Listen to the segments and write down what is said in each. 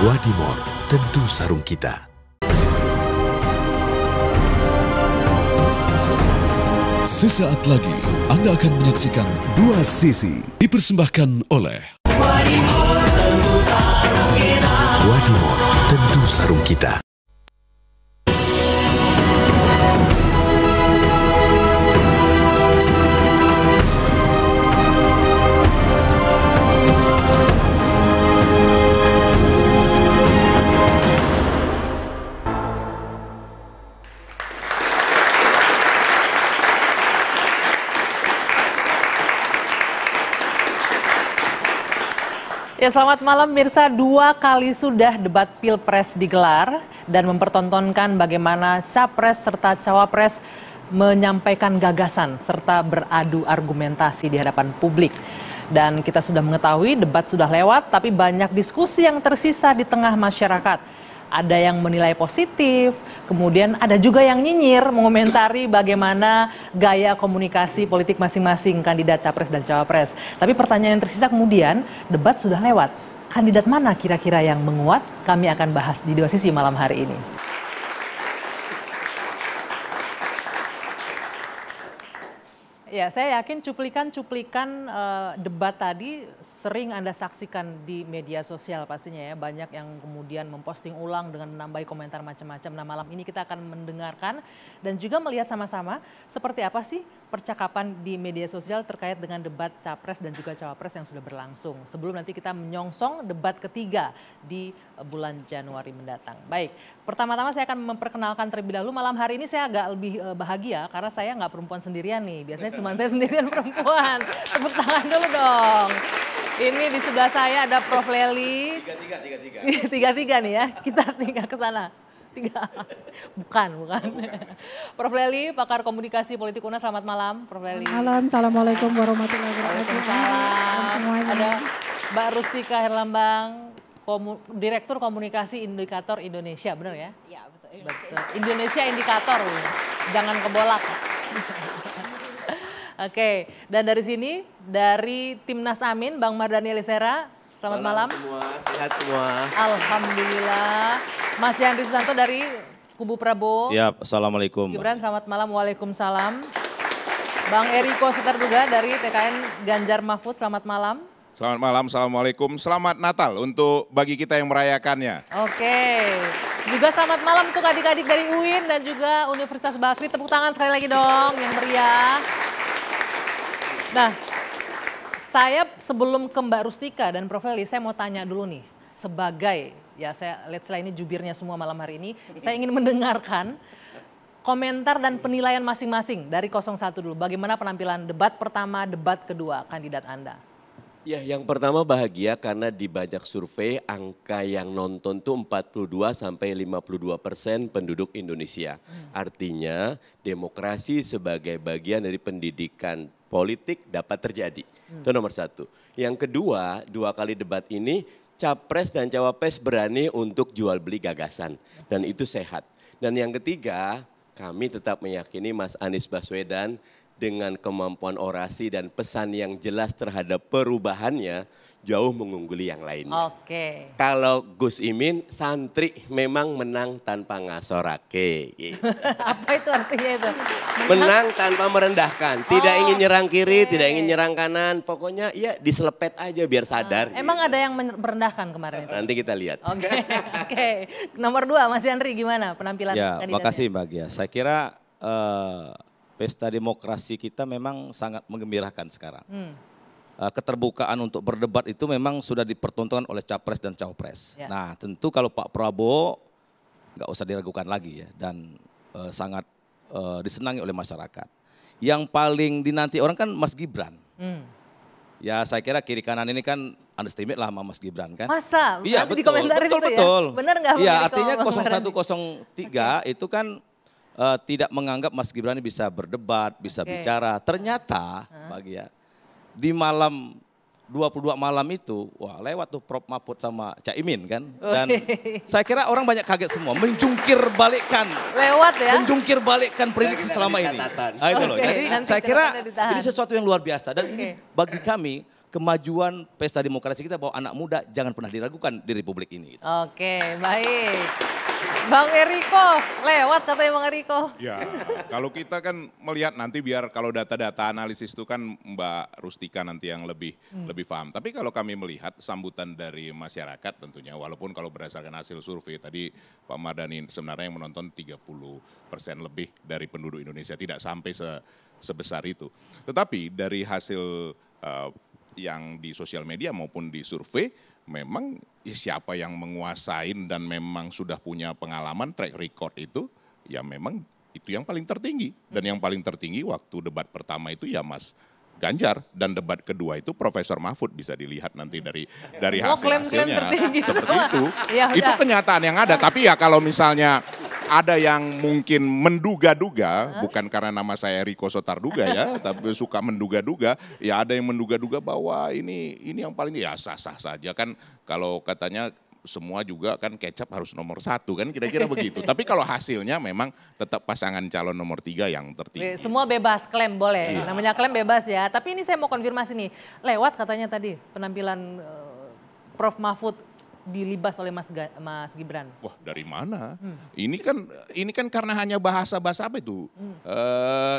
Wadimor, tentu sarung kita. Sesaat lagi Anda akan menyaksikan Dua Sisi dipersembahkan oleh Wadimor, tentu sarung kita. Ya, selamat malam Mirsa. 2 kali sudah debat Pilpres digelar dan mempertontonkan bagaimana Capres serta Cawapres menyampaikan gagasan serta beradu argumentasi di hadapan publik. Dan kita sudah mengetahui debat sudah lewat, tapi banyak diskusi yang tersisa di tengah masyarakat. Ada yang menilai positif, kemudian ada juga yang nyinyir mengomentari bagaimana gaya komunikasi politik masing-masing kandidat Capres dan Cawapres. Tapi pertanyaan yang tersisa kemudian, debat sudah lewat. Kandidat mana kira-kira yang menguat? Kami akan bahas di Dua Sisi malam hari ini. Ya, saya yakin cuplikan-cuplikan debat tadi sering Anda saksikan di media sosial pastinya ya. Banyak yang kemudian memposting ulang dengan menambahi komentar macam-macam. Nah, malam ini kita akan mendengarkan dan juga melihat sama-sama seperti apa sih percakapan di media sosial terkait dengan debat Capres dan juga Cawapres yang sudah berlangsung. Sebelum nanti kita menyongsong debat ketiga di bulan Januari mendatang. Baik, pertama-tama saya akan memperkenalkan terlebih dahulu. Malam hari ini saya agak lebih bahagia karena saya nggak perempuan sendirian nih. Biasanya cuma saya sendirian perempuan. Tepuk tangan dulu dong. Ini di sebelah saya ada Prof. Lely. Tiga nih ya. Kita tinggal ke sana. Bukan. Prof. Lely, pakar komunikasi politik UNAS. Selamat malam, Prof. Lely. Malam, assalamualaikum warahmatullahi wabarakatuh. Waalaikumsalam. Ada Mbak Rustika Herlambang, Direktur Komunikasi Indikator Indonesia, benar ya? Iya, betul. Indonesia Indikator, jangan kebolak. Oke, dan dari sini, dari Timnas Amin, Bang Mardhani Alisera, selamat malam. Semua, sehat semua. Alhamdulillah. Mas Yandri Susanto dari Kubu Prabowo. Siap, assalamualaikum. Gibran, selamat malam, waalaikumsalam. Bang Eriko Sutarduga dari TKN Ganjar Mahfud, selamat malam. Selamat malam, assalamualaikum. Selamat Natal untuk bagi kita yang merayakannya. Oke, juga selamat malam untuk adik-adik dari UIN dan juga Universitas Bakri. Tepuk tangan sekali lagi dong, yang meriah. Nah, saya sebelum ke Mbak Rustika dan Prof. Lely, saya mau tanya dulu nih, sebagai, ya saya lihat selain ini jubirnya semua malam hari ini, saya ingin mendengarkan komentar dan penilaian masing-masing dari 01 dulu. Bagaimana penampilan debat pertama, debat kedua kandidat Anda? Ya, yang pertama bahagia karena di banyak survei angka yang nonton tuh 42-52% penduduk Indonesia. Artinya demokrasi sebagai bagian dari pendidikan politik dapat terjadi. Itu nomor satu. Yang kedua, 2 kali debat ini Capres dan Cawapres berani untuk jual beli gagasan. Dan itu sehat. Dan yang ketiga, kami tetap meyakini Mas Anies Baswedan dengan kemampuan orasi dan pesan yang jelas terhadap perubahannya jauh mengungguli yang lainnya. Oke. Kalau Gus Imin santri memang menang tanpa ngasorake. Gitu. Apa itu artinya itu? Menang tanpa merendahkan, tidak ingin nyerang kiri, tidak ingin nyerang kanan, pokoknya ya diselepet aja biar sadar. Emang gitu. ada yang merendahkan kemarin itu? Nanti kita lihat. Oke. Nomor 2, Mas Yandri gimana penampilan Ya, kandidatnya? makasih Mbak Gia. Saya kira pesta demokrasi kita memang sangat menggembirakan sekarang. Keterbukaan untuk berdebat itu memang sudah dipertontonkan oleh Capres dan Cawapres. Ya. Nah, tentu kalau Pak Prabowo nggak usah diragukan lagi ya, dan sangat disenangi oleh masyarakat. Yang paling dinanti orang kan Mas Gibran. Ya, saya kira kiri kanan ini kan underestimate lah sama Mas Gibran kan. Masa? Iya, Nanti betul, dikomentarin itu betul. Ya? Benar nggak? Iya, artinya 0103 itu kan tidak menganggap Mas Gibran bisa berdebat, bisa bicara. Ternyata, bagi ya, di malam 22 malam itu, wah lewat tuh Prof Mahfud sama Cak Imin kan. Dan saya kira orang banyak kaget semua, menjungkir balikkan. Lewat ya? Menjungkir balikkan prediksi selama ini. Nah, itu loh. Jadi saya kira ini sesuatu yang luar biasa. Dan ini bagi kami, kemajuan pesta demokrasi kita bahwa anak muda jangan pernah diragukan di Republik ini. Gitu. Oke, baik. Bang Eriko, lewat katanya Bang Eriko. Ya, kalau kita kan melihat nanti biar kalau data-data analisis itu kan Mbak Rustika nanti yang lebih paham. Tapi kalau kami melihat sambutan dari masyarakat tentunya, walaupun kalau berdasarkan hasil survei tadi Pak Mardhani sebenarnya yang menonton 30% lebih dari penduduk Indonesia, tidak sampai sebesar itu. Tetapi dari hasil yang di sosial media maupun di survei, memang siapa yang menguasai dan memang sudah punya pengalaman track record itu, ya memang itu yang paling tertinggi. Dan yang paling tertinggi waktu debat pertama itu ya Mas Ganjar, dan debat kedua itu Profesor Mahfud, bisa dilihat nanti dari hasilnya seperti itu. Ya, itu kenyataan yang ada. Tapi ya kalau misalnya ada yang mungkin menduga-duga, bukan karena nama saya Riko Sotarduga ya, tapi suka menduga-duga, ya ada yang menduga-duga bahwa ini yang paling ya sah-sah saja kan, kalau katanya semua juga kan kecap harus nomor 1 kan, kira-kira begitu. Tapi kalau hasilnya memang tetap pasangan calon nomor 3 yang tertinggi. Semua bebas, klaim boleh, namanya klaim bebas ya. Tapi ini saya mau konfirmasi nih, lewat katanya tadi penampilan Prof Mahfud dilibas oleh Mas Gibran. Wah, dari mana? Ini kan karena hanya bahasa apa itu?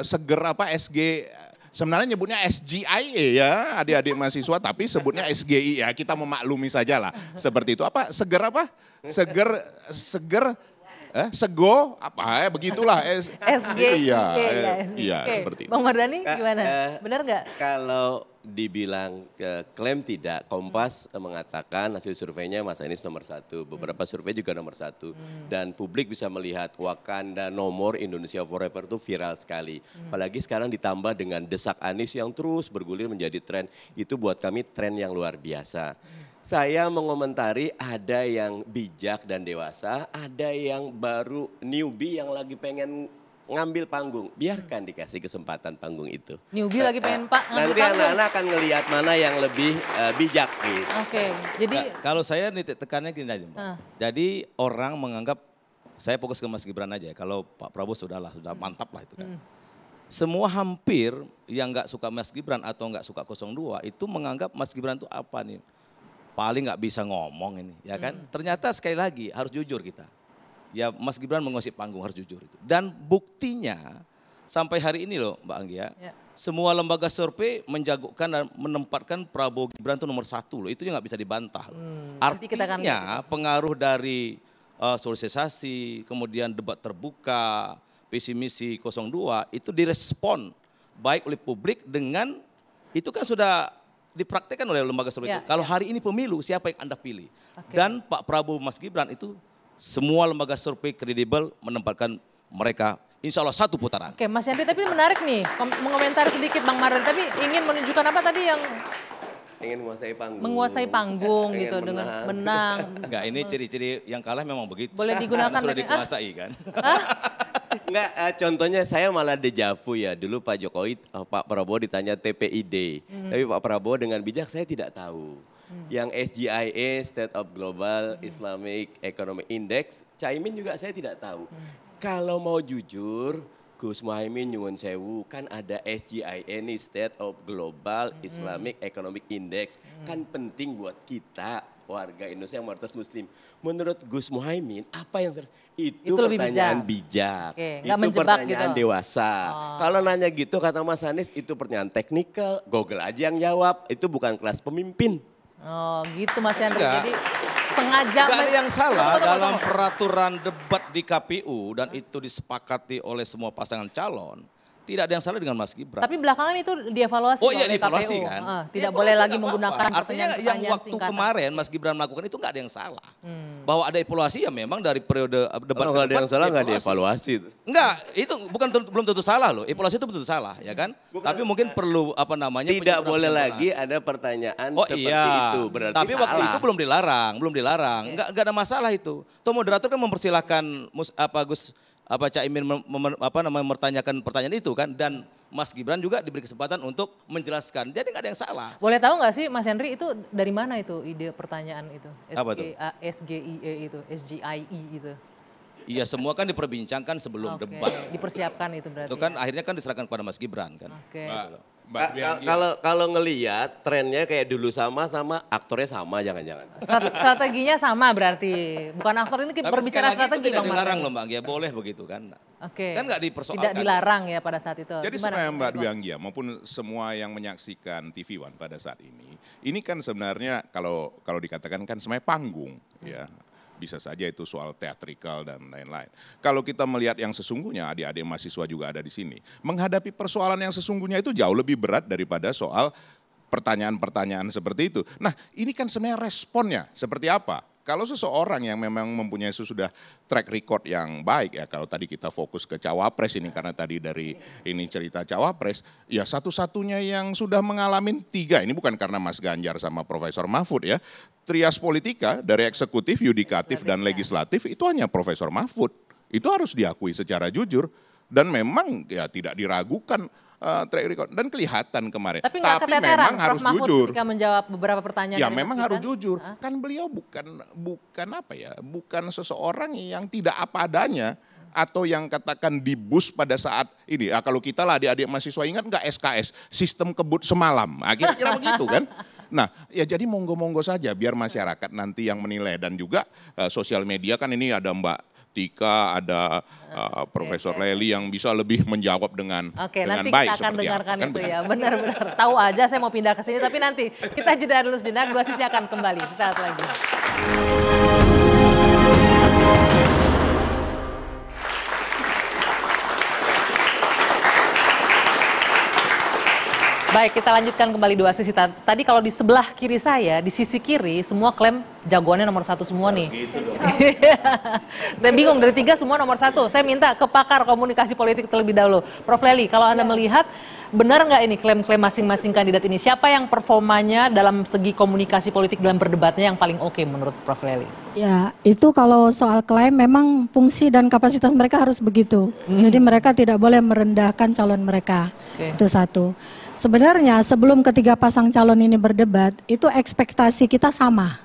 Seger apa SG, sebenarnya nyebutnya SGIE ya, adik-adik mahasiswa, tapi sebutnya SGI ya, kita memaklumi saja lah. Seperti itu. Apa? Seger apa? Seger sego apa ya begitulah SGI. Iya, seperti itu. Bang Mardhani gimana? Benar nggak? Kalau dibilang klaim tidak, Kompas mengatakan hasil surveinya Mas Anies nomor 1, beberapa survei juga nomor 1, dan publik bisa melihat Wakanda nomor Indonesia Forever itu viral sekali. Apalagi sekarang ditambah dengan desak Anies yang terus bergulir menjadi tren, itu buat kami tren yang luar biasa. Saya mengomentari ada yang bijak dan dewasa, ada yang baru newbie yang lagi pengen ngambil panggung. Biarkan dikasih kesempatan panggung itu. Newbie lagi pengen ngambil nanti panggung. anak-anak akan ngelihat mana yang lebih bijak. Gitu. Oke, jadi kalau saya nitik tekannya gini aja Mbak. Jadi orang menganggap, saya fokus ke Mas Gibran aja ya, kalau Pak Prabowo sudah mantap lah itu kan. Semua hampir yang nggak suka Mas Gibran atau nggak suka 02 itu menganggap Mas Gibran itu apa nih? Paling nggak bisa ngomong ini, ya kan? Ternyata sekali lagi harus jujur kita. Ya Mas Gibran mengusik panggung, harus jujur itu. Dan buktinya sampai hari ini loh Mbak Anggia, semua lembaga survei menjagokan dan menempatkan Prabowo Gibran itu nomor 1 loh. Itu nggak bisa dibantah. Artinya pengaruh dari sosialisasi, kemudian debat terbuka, visi misi 02 itu direspon baik oleh publik dengan itu kan sudah dipraktekkan oleh lembaga survei itu. Kalau hari ini pemilu, siapa yang Anda pilih? Dan Pak Prabowo Mas Gibran itu semua lembaga survei kredibel menempatkan mereka insya Allah 1 putaran. Oke Mas Yandri, tapi menarik nih mengomentari sedikit Bang Mardhani, tapi ingin menunjukkan apa tadi yang ingin menguasai panggung. Menguasai panggung gitu dengan menang. Enggak, ini ciri-ciri yang kalah memang begitu. Boleh digunakan sudah dikuasai kan. Enggak, contohnya saya malah dejavu ya. Dulu Pak Jokowi, Pak Prabowo ditanya TPID. Tapi Pak Prabowo dengan bijak, saya tidak tahu. Yang SGIE, State of Global Islamic Economic Index, Caimin juga saya tidak tahu. Kalau mau jujur, Gus Muhaimin nyuwun sewu, kan ada SGIE nih, State of Global Islamic Economic Index. Kan penting buat kita, warga Indonesia yang mayoritas muslim. Menurut Gus Muhaimin, apa yang itu pertanyaan bijak. Oke, itu pertanyaan gitu. Dewasa. Kalau nanya gitu kata Mas Anies, itu pertanyaan teknikal, Google aja yang jawab, itu bukan kelas pemimpin. Oh gitu Mas Yandri, jadi sengaja. Gak ada yang salah dalam peraturan debat di KPU dan itu disepakati oleh semua pasangan calon. Tidak ada yang salah dengan Mas Gibran. Tapi belakangan itu dievaluasi oleh dievaluasi KPU. Kan? Tidak boleh lagi menggunakan artinya yang waktu singkatan. Kemarin Mas Gibran melakukan itu nggak ada yang salah. Bahwa ada evaluasi ya memang dari periode debat. Kalau nggak ada yang salah nggak dievaluasi. Enggak, itu belum tentu salah loh. Evaluasi itu betul salah ya kan. Tapi mungkin perlu apa namanya. Tidak boleh lagi ada pertanyaan seperti itu. Berarti tapi waktu itu belum dilarang. Enggak ada masalah itu. Toh moderator kan mempersilahkan Caimin mempertanyakan pertanyaan itu kan, dan Mas Gibran juga diberi kesempatan untuk menjelaskan. Jadi nggak ada yang salah. Boleh tahu nggak sih Mas Henry itu dari mana itu ide pertanyaan itu? Apa tuh? SGIE itu, SGIE itu. Iya semua kan diperbincangkan sebelum debat. Dipersiapkan itu berarti. Itu kan akhirnya kan diserahkan kepada Mas Gibran kan. Kalau ngelihat trennya kayak dulu sama aktornya sama jangan-jangan. Strateginya sama berarti. Bukan aktor ini Tapi berbicara sekali lagi strategi itu tidak Bang dilarang Mardhani. loh Mbak Gia, boleh begitu kan. Oke. Kan nggak dipersoalkan. Tidak dilarang ya pada saat itu. Jadi Gimana, sebenarnya Mbak Bang? Dwi Anggia maupun semua yang menyaksikan TV One pada saat ini kan sebenarnya kalau dikatakan kan sebenarnya panggung ya. Bisa saja itu soal teatrikal dan lain-lain. Kalau kita melihat yang sesungguhnya, adik-adik mahasiswa juga ada di sini. Menghadapi persoalan yang sesungguhnya itu jauh lebih berat daripada soal pertanyaan-pertanyaan seperti itu. Nah ini kan sebenarnya responnya seperti apa? Kalau seseorang yang memang mempunyai sudah track record yang baik ya, kalau tadi kita fokus ke cawapres ini karena tadi dari ini cerita cawapres, ya satu-satunya yang sudah mengalami 3, ini bukan karena Mas Ganjar sama Profesor Mahfud ya, trias politika dari eksekutif, yudikatif dan legislatif itu hanya Profesor Mahfud. Itu harus diakui secara jujur dan memang ya tidak diragukan track record dan kelihatan kemarin. Tapi nggak keteteran memang harus Prof. Mahfud jujur. ketika menjawab beberapa pertanyaan. Ya dari memang Mas harus Gibran. jujur. Kan beliau bukan apa ya, bukan seseorang yang tidak apa adanya atau yang katakan dibus pada saat ini. Kalau kita lah adik-adik mahasiswa ingat nggak SKS, sistem kebut semalam. Kira-kira begitu kan. Nah ya jadi monggo-monggo saja biar masyarakat nanti yang menilai dan juga sosial media kan ini ada Mbak Tika, ada Profesor Lely yang bisa lebih menjawab dengan nanti baik. kita akan dengarkan kan itu begitu. ya, benar-benar. Tahu aja saya mau pindah ke sini, tapi nanti kita jeda dulu sejenak, Dua Sisi akan kembali sesaat lagi. Baik, kita lanjutkan kembali Dua Sisi. Tadi kalau di sebelah kiri saya, di sisi kiri, semua klaim jagoannya nomor 1 semua nih. Saya bingung, dari 3 semua nomor 1. Saya minta ke pakar komunikasi politik terlebih dahulu. Prof. Lely, kalau Anda melihat, benar nggak ini klaim-klaim masing-masing kandidat ini? Siapa yang performanya dalam segi komunikasi politik dalam berdebatnya yang paling oke menurut Prof. Lely? Ya, itu kalau soal klaim memang fungsi dan kapasitas mereka harus begitu. Jadi mereka tidak boleh merendahkan calon mereka. Itu satu. Sebenarnya sebelum ketiga pasang calon ini berdebat, itu ekspektasi kita sama.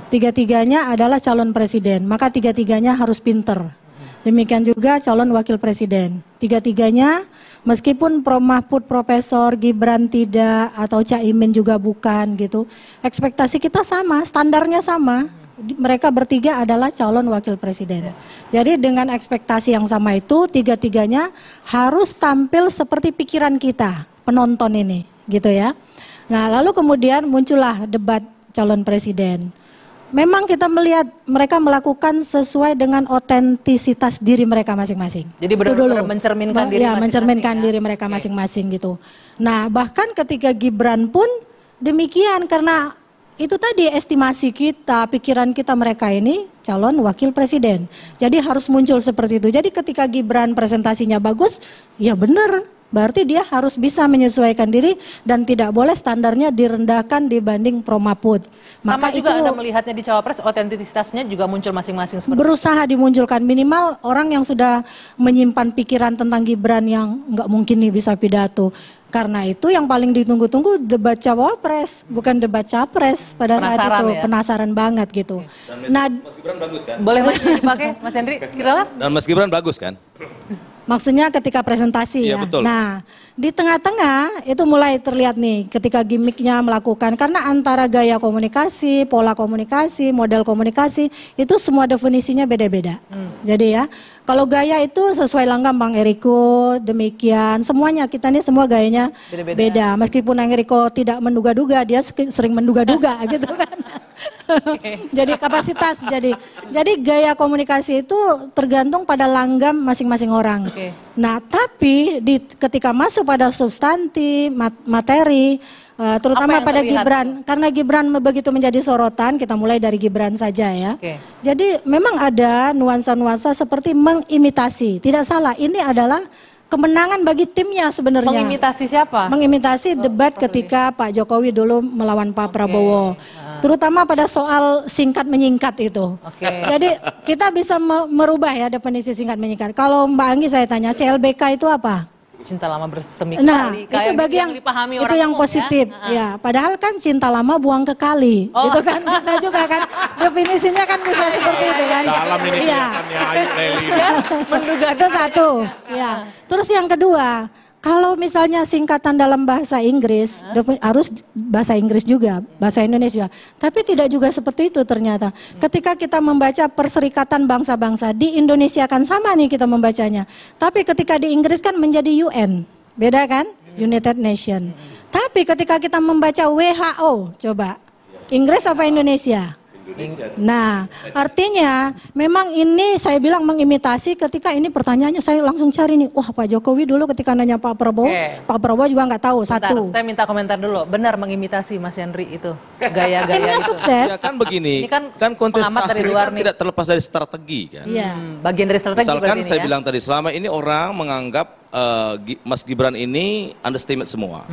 Tiga-tiganya adalah calon presiden, maka tiga-tiganya harus pinter. Demikian juga calon wakil presiden. Tiga-tiganya meskipun Prof. Mahfud, Profesor Gibran tidak, atau Caimin juga bukan gitu. Ekspektasi kita sama, standarnya sama. Mereka bertiga adalah calon wakil presiden. Jadi dengan ekspektasi yang sama itu, tiga-tiganya harus tampil seperti pikiran kita, penonton ini, gitu ya. Nah, lalu kemudian muncullah debat calon presiden. Memang kita melihat mereka melakukan sesuai dengan otentisitas diri mereka masing-masing. Jadi benar-benar mencerminkan diri ya, masing-masing. mencerminkan diri mereka masing-masing gitu. Nah, bahkan ketika Gibran pun demikian karena itu tadi estimasi kita, pikiran kita mereka ini calon wakil presiden. Jadi harus muncul seperti itu. Jadi ketika Gibran presentasinya bagus, ya benar. Berarti dia harus bisa menyesuaikan diri dan tidak boleh standarnya direndahkan dibanding Prof. Mahfud. Sama juga Anda melihatnya di cawapres, otentisitasnya juga muncul masing-masing seperti berusaha dimunculkan, minimal orang yang sudah menyimpan pikiran tentang Gibran yang nggak mungkin nih bisa pidato. Karena itu yang paling ditunggu-tunggu debat cawapres, bukan debat capres pada saat itu. Ya? Penasaran banget gitu. Nah, Mas Gibran bagus kan? Boleh dipakai Mas Hendri, kira-kira? Dan Mas Gibran bagus kan? maksudnya ketika presentasi ya. Betul. Nah, di tengah-tengah itu mulai terlihat nih ketika gimmicknya melakukan, karena antara gaya komunikasi, pola komunikasi, model komunikasi itu semua definisinya beda-beda. Jadi ya, kalau gaya itu sesuai langgam Bang Eriko, demikian semuanya kita nih semua gayanya beda. Meskipun Bang Eriko tidak menduga-duga, dia sering menduga-duga gitu kan. Jadi kapasitas, jadi gaya komunikasi itu tergantung pada langgam masing-masing orang. Nah, tapi ketika masuk pada substansi materi, terutama pada Gibran, karena Gibran begitu menjadi sorotan, kita mulai dari Gibran saja ya. Jadi memang ada nuansa-nuansa seperti mengimitasi, tidak salah. Ini adalah kemenangan bagi timnya sebenarnya. Mengimitasi siapa? Mengimitasi debat ketika Pak Jokowi dulu melawan Pak Prabowo. Terutama pada soal singkat menyingkat itu. Jadi kita bisa merubah ya definisi singkat menyingkat. Kalau Mbak Anggi saya tanya, CLBK itu apa? Cinta lama bersemi nah, kali. Itu bagi yang dipahami itu yang positif ya. Padahal kan cinta lama buang ke kali. Gitu kan bisa juga kan. Definisinya kan bisa seperti itu kan. Dalam ini iya. kelihatannya Ayu Lely. Menduga itu satu. Ya. Terus yang kedua, kalau misalnya singkatan dalam bahasa Inggris, harus bahasa Inggris juga, bahasa Indonesia. Tapi tidak juga seperti itu ternyata. Ketika kita membaca Perserikatan Bangsa-Bangsa, di Indonesia kan sama nih kita membacanya. Tapi ketika di Inggris kan menjadi UN, beda kan? United Nation. Tapi ketika kita membaca WHO, coba, Inggris apa Indonesia? Nah, artinya memang ini saya bilang mengimitasi. Ketika ini pertanyaannya saya langsung cari nih, wah Pak Jokowi dulu ketika nanya Pak Prabowo, Pak Prabowo juga nggak tahu. Bentar, satu. saya minta komentar dulu, benar mengimitasi Mas Yandri itu gaya-gaya Timnya itu. sukses. Ya kan begini, Ini kan kan pengamat dari kontestasi luar kan nih. tidak terlepas dari strategi kan. Iya. Bagian dari strategi Misalkan berarti ini saya ya. bilang tadi, selama ini orang menganggap Mas Gibran ini understatement semua.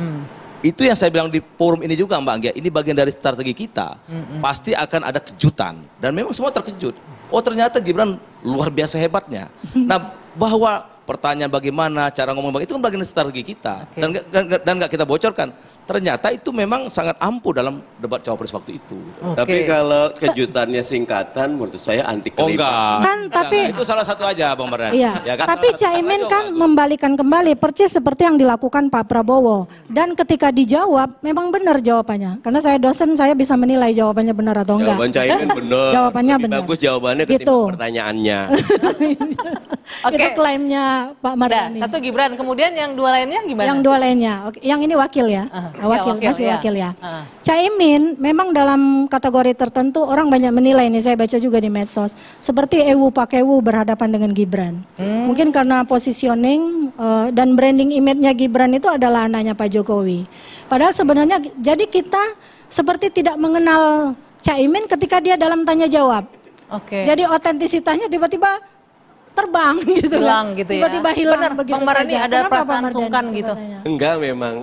Itu yang saya bilang di forum ini juga Mbak Anggia, ini bagian dari strategi kita. Pasti akan ada kejutan. Dan memang semua terkejut. Oh ternyata Gibran luar biasa hebatnya. Nah bahwa pertanyaan bagaimana, cara ngomong itu kan bagian dari strategi kita. Dan nggak kita bocorkan. Ternyata itu memang sangat ampuh dalam debat cawapres waktu itu. Gitu. Tapi kalau kejutannya singkatan, menurut saya anti Oh klimaks. enggak. Kan, tapi- itu salah satu aja Bang Mardhani. Iya, Ya kan? tapi Salah satu Caimin aja, kan bagus. membalikan kembali persis seperti yang dilakukan Pak Prabowo. Dan ketika dijawab, memang benar jawabannya. Karena saya dosen, saya bisa menilai jawabannya benar atau enggak. Jawaban Caimin benar. Jawabannya Lebih benar. bagus jawabannya Gitu. ketimbang pertanyaannya. Oke. Itu klaimnya Pak Udah, Mardhani. satu Gibran, kemudian yang dua lainnya gimana? Yang dua lainnya, oke, yang ini wakil ya, Iya, wakil, wakil, masih iya. wakil ya. Ah. Caimin memang dalam kategori tertentu orang banyak menilai nih, saya baca juga di medsos, seperti Ewu Pakewu berhadapan dengan Gibran. Mungkin karena positioning dan branding image-nya Gibran itu adalah anaknya Pak Jokowi. Padahal sebenarnya jadi kita seperti tidak mengenal Caimin ketika dia dalam tanya jawab. Oke. Jadi otentisitasnya tiba-tiba terbang gitu Hilang kan. gitu ya. Tiba-tiba hilang Benar, begitu Bang Mardhani saja. ada Kenapa, perasaan Bang Mardhani? sungkan Coba gitu. tanya. Enggak, memang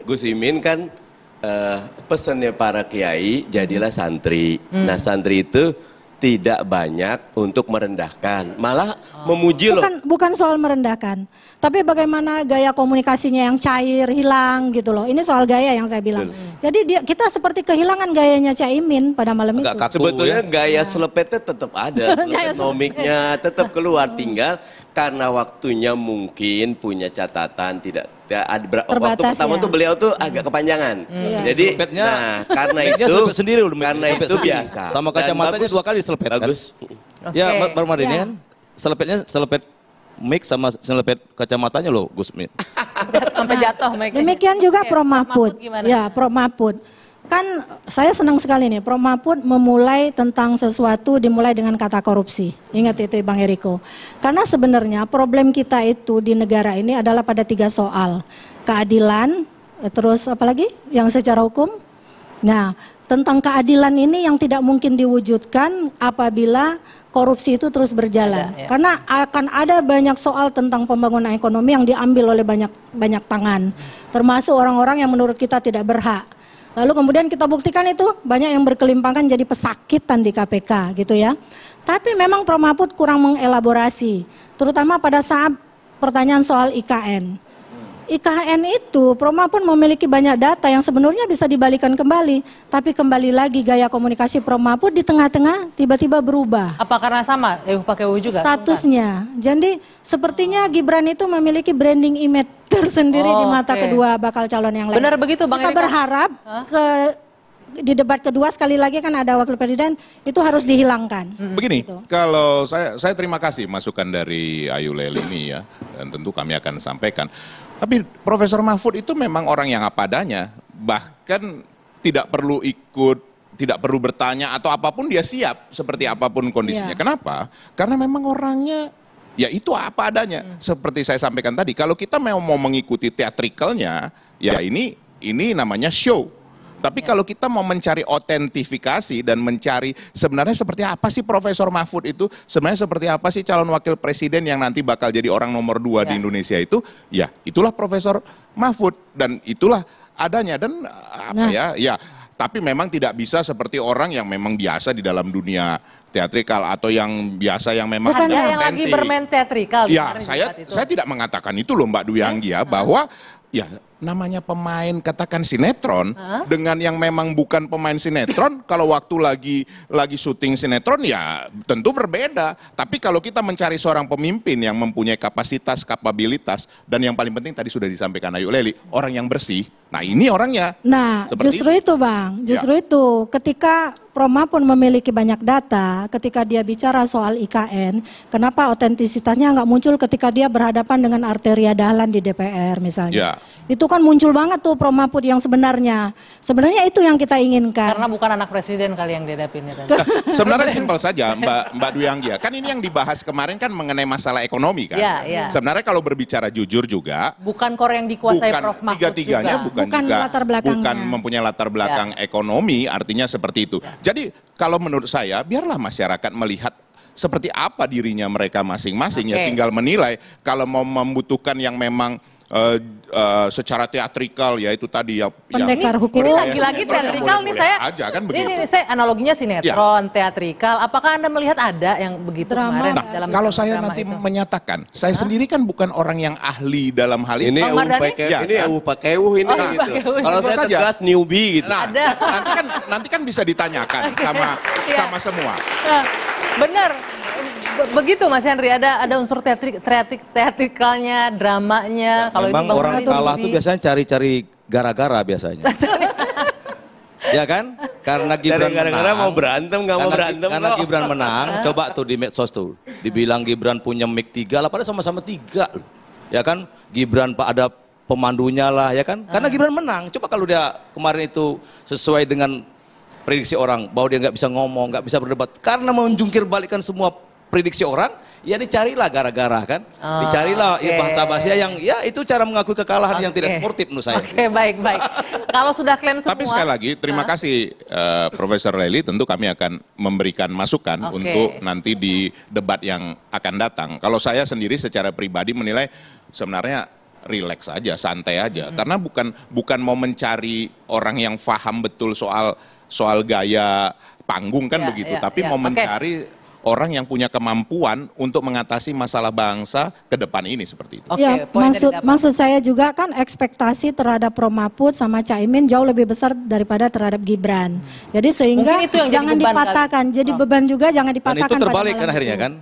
Gus Imin kan pesannya para kiai jadilah santri. Nah santri itu tidak banyak untuk merendahkan, malah memuji loh. Bukan soal merendahkan, tapi bagaimana gaya komunikasinya yang cair, hilang gitu loh. Ini soal gaya yang saya bilang. Jadi kita seperti kehilangan gayanya Caimin pada malam Agak itu. kaku Sebetulnya ya. gaya selepetnya tetap ada, Gaya ekonomiknya tetap keluar, tinggal karena waktunya mungkin punya catatan tidak ada waktu Terbatas pertama ya. tuh beliau tuh agak kepanjangan. Jadi Selepetnya- nah karena Dia itu selepet sendiri udah, karena selepet itu sendiri. biasa. Sama Dan kacamatanya bagus. 2 kali diselepet kan? Bagus. Oke. Ya Bang Mardhani Ya. kan selepetnya selepet mic sama selepet kacamatanya loh Gus Min. Sampai jatuh mic-nya. Demikian juga Oke, Prof Mahfud. gimana? Ya, Prof Mahfud. Kan saya senang sekali nih, Prof Mahfud memulai tentang sesuatu dimulai dengan kata korupsi. Ingat itu Bang Eriko. Karena sebenarnya problem kita itu di negara ini adalah pada 3 soal. Keadilan, terus apa lagi yang secara hukum. Nah, tentang keadilan ini yang tidak mungkin diwujudkan apabila korupsi itu terus berjalan. Ada, ya. Karena akan ada banyak soal tentang pembangunan ekonomi yang diambil oleh banyak tangan. Termasuk orang-orang yang menurut kita tidak berhak. Lalu kemudian kita buktikan itu banyak yang berkelimpangan jadi pesakitan di KPK gitu ya. Tapi memang Prof Mahfud kurang mengelaborasi. Terutama pada saat pertanyaan soal IKN. IKN itu Prof Mahfud memiliki banyak data yang sebenarnya bisa dibalikan kembali. Tapi kembali lagi gaya komunikasi Prof Mahfud di tengah-tengah tiba-tiba berubah. Apa karena sama? Pakai juga. Statusnya. Jadi sepertinya Gibran itu memiliki branding image tersendiri di mata oke. kedua bakal calon yang lain. Benar begitu Bang Kita Eriko? berharap di debat kedua sekali lagi kan ada wakil presiden itu harus dihilangkan. Begini, Gitu. kalau saya terima kasih masukan dari Ayu Leli ini ya, dan tentu kami akan sampaikan. Tapi Profesor Mahfud itu memang orang yang apa adanya, bahkan tidak perlu ikut, tidak perlu bertanya atau apapun dia siap seperti apapun kondisinya. Iya. Kenapa? Karena memang orangnya ya itu apa adanya. Seperti saya sampaikan tadi, kalau kita mau mengikuti teatrikalnya, ya ini namanya show. Tapi kalau kita mau mencari otentifikasi dan mencari sebenarnya seperti apa sih Profesor Mahfud itu, sebenarnya seperti apa sih calon wakil presiden yang nanti bakal jadi orang nomor 2 di Indonesia itu, ya itulah Profesor Mahfud dan itulah adanya dan ya tapi memang tidak bisa seperti orang yang memang biasa di dalam dunia teatrikal atau yang biasa yang memang Ada yang lagi bermain teatrikal. ya, kemarin saya saat itu. tidak mengatakan itu loh Mbak Dwi Anggia bahwa Ya, namanya pemain katakan sinetron dengan yang memang bukan pemain sinetron, kalau waktu lagi syuting sinetron ya tentu berbeda. Tapi kalau kita mencari seorang pemimpin yang mempunyai kapasitas, kapabilitas, dan yang paling penting tadi sudah disampaikan Ayu Leli, orang yang bersih. Nah, ini orangnya. Nah, justru itu Bang, justru itu ketika Proma pun memiliki banyak data, ketika dia bicara soal IKN, kenapa otentisitasnya nggak muncul ketika dia berhadapan dengan Arteria Dahlan di DPR misalnya. Itu kan muncul banget tuh Promaput yang sebenarnya. Sebenarnya itu yang kita inginkan. Karena bukan anak presiden kali yang dihadapin ya. Sebenarnya simpel saja Mbak Dwi Anggia. Kan ini yang dibahas kemarin kan mengenai masalah ekonomi kan. Sebenarnya kalau berbicara jujur juga. Bukan core yang dikuasai Prof Mahfud tiga-tiganya juga. bukan latar belakangnya. Bukan mempunyai latar belakang ekonomi, artinya seperti itu. Jadi kalau menurut saya biarlah masyarakat melihat seperti apa dirinya mereka masing-masing. Ya tinggal menilai kalau mau membutuhkan yang memang secara teatrikal ya itu tadi ya pendekar hukum. Ini lagi-lagi teatrikal nih saya. Aja, kan ini saya analoginya sinetron, teatrikal. Apakah Anda melihat ada yang begitu kemarin dalam kalau saya nanti menyatakan, saya sendiri kan bukan orang yang ahli dalam hal ini. Ini pakeuh ini gitu. Kalau saya tegas newbie gitu. Nah, nanti kan bisa ditanyakan sama semua. Benar. Begitu Mas Henry, ada unsur teatrikalnya, dramanya. Kalau memang orang kalah tuh biasanya cari-cari gara-gara biasanya. Ya kan? Karena Gibran gara-gara mau berantem, nggak mau berantem. Karena Gibran menang, coba tuh di medsos tuh. Dibilang Gibran punya mic 3 lah, padahal sama-sama 3. Ya kan? Gibran ada pemandunya lah, ya kan? Karena Gibran menang. Coba kalau dia kemarin itu sesuai dengan prediksi orang, bahwa dia nggak bisa ngomong, nggak bisa berdebat. Karena menjungkir balikan semua prediksi orang, ya dicarilah gara-gara kan, dicarilah bahasa-bahasa yang ya itu cara mengakui kekalahan yang tidak sportif menurut saya. Baik. Kalau sudah klaim semua. Tapi sekali lagi terima kasih Profesor Leli, tentu kami akan memberikan masukan untuk nanti di debat yang akan datang. Kalau saya sendiri secara pribadi menilai sebenarnya rileks aja, santai aja, karena bukan mau mencari orang yang paham betul soal gaya panggung kan begitu, tapi mau mencari orang yang punya kemampuan untuk mengatasi masalah bangsa ke depan ini seperti itu. Ya, maksud saya juga kan ekspektasi terhadap Promaput sama Caimin jauh lebih besar daripada terhadap Gibran. Jadi sehingga jangan dipatahkan, jadi beban juga jangan dipatahkan. Dan itu terbalik kan akhirnya kan?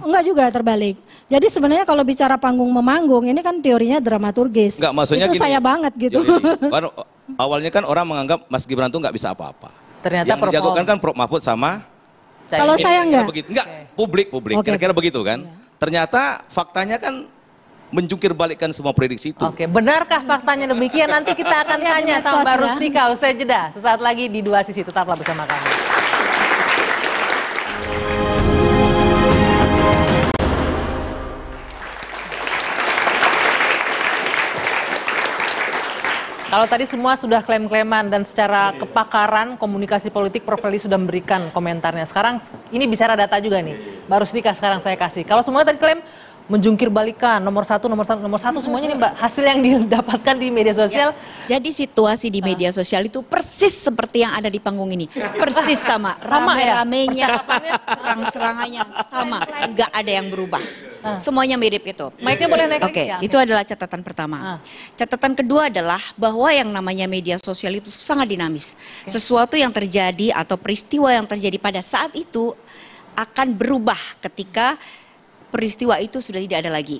Enggak juga terbalik. Jadi sebenarnya kalau bicara panggung memanggung ini kan teorinya dramaturgis. Enggak, maksudnya itu gini, saya banget gitu. Awalnya kan orang menganggap Mas Gibran tuh nggak bisa apa-apa. Ternyata yang dijagokan kan Prof Mahfud sama kalau saya enggak. Publik. Kira-kira begitu kan. Ternyata faktanya kan menjungkir balikkan semua prediksi itu. Benarkah faktanya demikian? Nanti kita akan tanya sama Mbak Rustika usai jeda. Sesaat lagi di Dua Sisi, tetaplah bersama kami. Kalau tadi semua sudah klaim-klaiman dan secara kepakaran komunikasi politik Prof. Leli sudah memberikan komentarnya. Sekarang ini bicara data juga nih. Mbak Rustika sekarang saya kasih. Kalau semua tadi klaim menjungkir balikan nomor satu semuanya nih Mbak. Hasil yang didapatkan di media sosial. Ya, jadi situasi di media sosial itu persis seperti yang ada di panggung ini. Persis sama. Rame-ramenya, serang-serangannya sama. Nggak ada yang berubah. Semuanya mirip itu. Mic-nya boleh naik Oke, itu adalah catatan pertama. Catatan kedua adalah bahwa yang namanya media sosial itu sangat dinamis. Sesuatu yang terjadi atau peristiwa yang terjadi pada saat itu akan berubah ketika peristiwa itu sudah tidak ada lagi.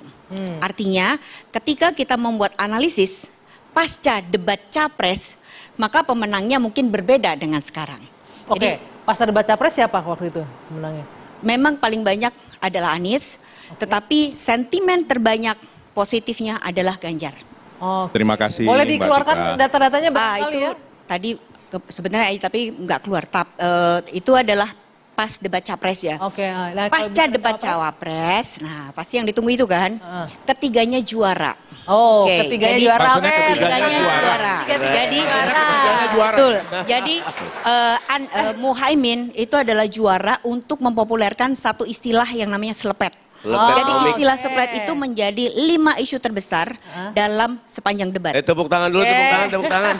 Artinya ketika kita membuat analisis pasca debat capres, maka pemenangnya mungkin berbeda dengan sekarang. Jadi, pasca debat capres siapa waktu itu pemenangnya? Memang paling banyak adalah Anies. Tetapi sentimen terbanyak positifnya adalah Ganjar. Terima kasih. Boleh dikeluarkan data-datanya itu ya? Tadi sebenarnya tapi nggak keluar. Itu adalah pas debat capres ya. Pasca debat cawapres, nah pasti yang ditunggu itu kan. Ketiganya juara. Ketiganya juara. Ketiganya juara. Jadi betul. Jadi Muhaimin itu adalah juara untuk mempopulerkan satu istilah yang namanya selepet. Jadi istilah selepet itu menjadi 5 isu terbesar dalam sepanjang debat. Tepuk tangan dulu, tepuk tangan.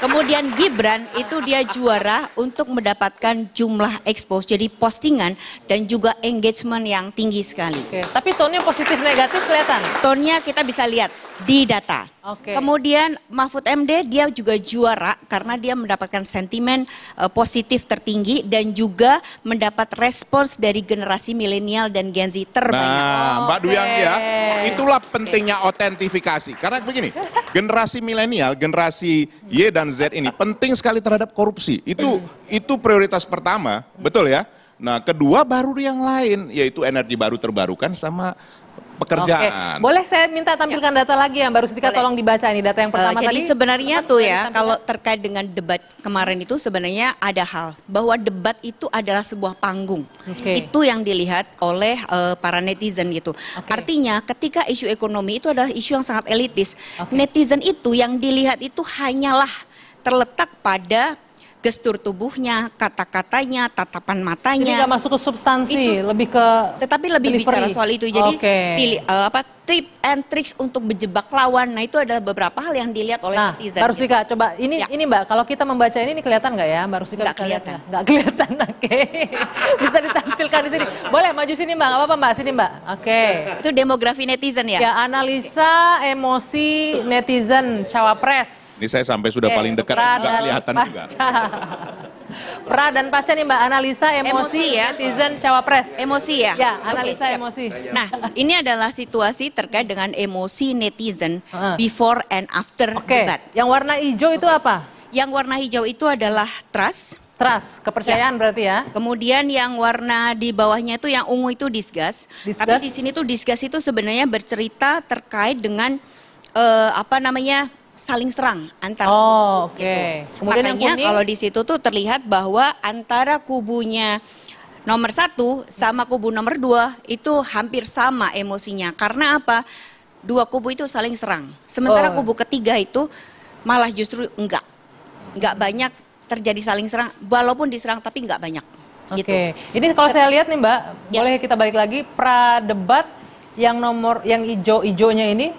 Kemudian Gibran itu dia juara untuk mendapatkan jumlah expose, jadi postingan dan juga engagement yang tinggi sekali. Tapi tone-nya positif negatif kelihatan? Tone-nya kita bisa lihat. di data. Oke. Kemudian Mahfud MD dia juga juara karena dia mendapatkan sentimen positif tertinggi dan juga mendapat respons dari generasi milenial dan Gen Z terbanyak. Nah, Mbak Dwi Anggia, itulah pentingnya otentifikasi. Karena begini, generasi milenial, generasi Y dan Z ini penting sekali terhadap korupsi. Itu prioritas pertama, betul ya? Nah, kedua baru yang lain, yaitu energi baru terbarukan sama pekerjaan. Oke. Boleh saya minta tampilkan data lagi ya, Mbak Rustika, tolong dibaca ini data yang pertama Jadi tadi. sebenarnya tuh ya, kalau terkait dengan debat kemarin itu sebenarnya ada hal bahwa debat itu adalah sebuah panggung. Itu yang dilihat oleh para netizen gitu. Artinya ketika isu ekonomi itu adalah isu yang sangat elitis. Netizen itu yang dilihat itu hanyalah terletak pada gestur tubuhnya, kata-katanya, tatapan matanya. Jadi nggak masuk ke substansi, lebih ke tetapi lebih delivery. bicara soal itu. Jadi pilih tip and tricks untuk menjebak lawan. Nah, itu adalah beberapa hal yang dilihat oleh netizen. Mbak Rustika, coba ini Mbak, kalau kita membaca ini kelihatan nggak ya, Mbak Rustika? Nggak kelihatan. Nggak kelihatan, oke. Bisa ditampilkan di sini. Boleh maju sini Mbak, nggak apa-apa Mbak, sini Mbak. Oke. Itu demografi netizen ya? Ya, analisa emosi netizen cawapres. Ini saya sampai sudah paling dekat, nggak kelihatan juga. Pra dan pasca nih Mbak, analisa emosi ya? netizen cawapres. Emosi ya? Ya, analisa Oke, siap. emosi. Nah, ini adalah situasi terkait dengan emosi netizen before and after debat. Yang warna hijau itu apa? Yang warna hijau itu adalah trust. Trust, kepercayaan berarti ya. Kemudian yang warna di bawahnya itu yang ungu itu disgust. Tapi di sini tuh disgust itu sebenarnya bercerita terkait dengan saling serang antar kubu. Oke. Gitu. Kemudian yang Makanya kuning? kalau di situ tuh terlihat bahwa antara kubunya nomor 1 sama kubu nomor 2 itu hampir sama emosinya. Karena apa? Dua kubu itu saling serang. Sementara kubu ketiga itu malah justru enggak banyak terjadi saling serang. Walaupun diserang tapi enggak banyak. Oke. Gitu. Ini kalau saya lihat nih Mbak, boleh kita balik lagi pra debat yang hijau-hijaunya ini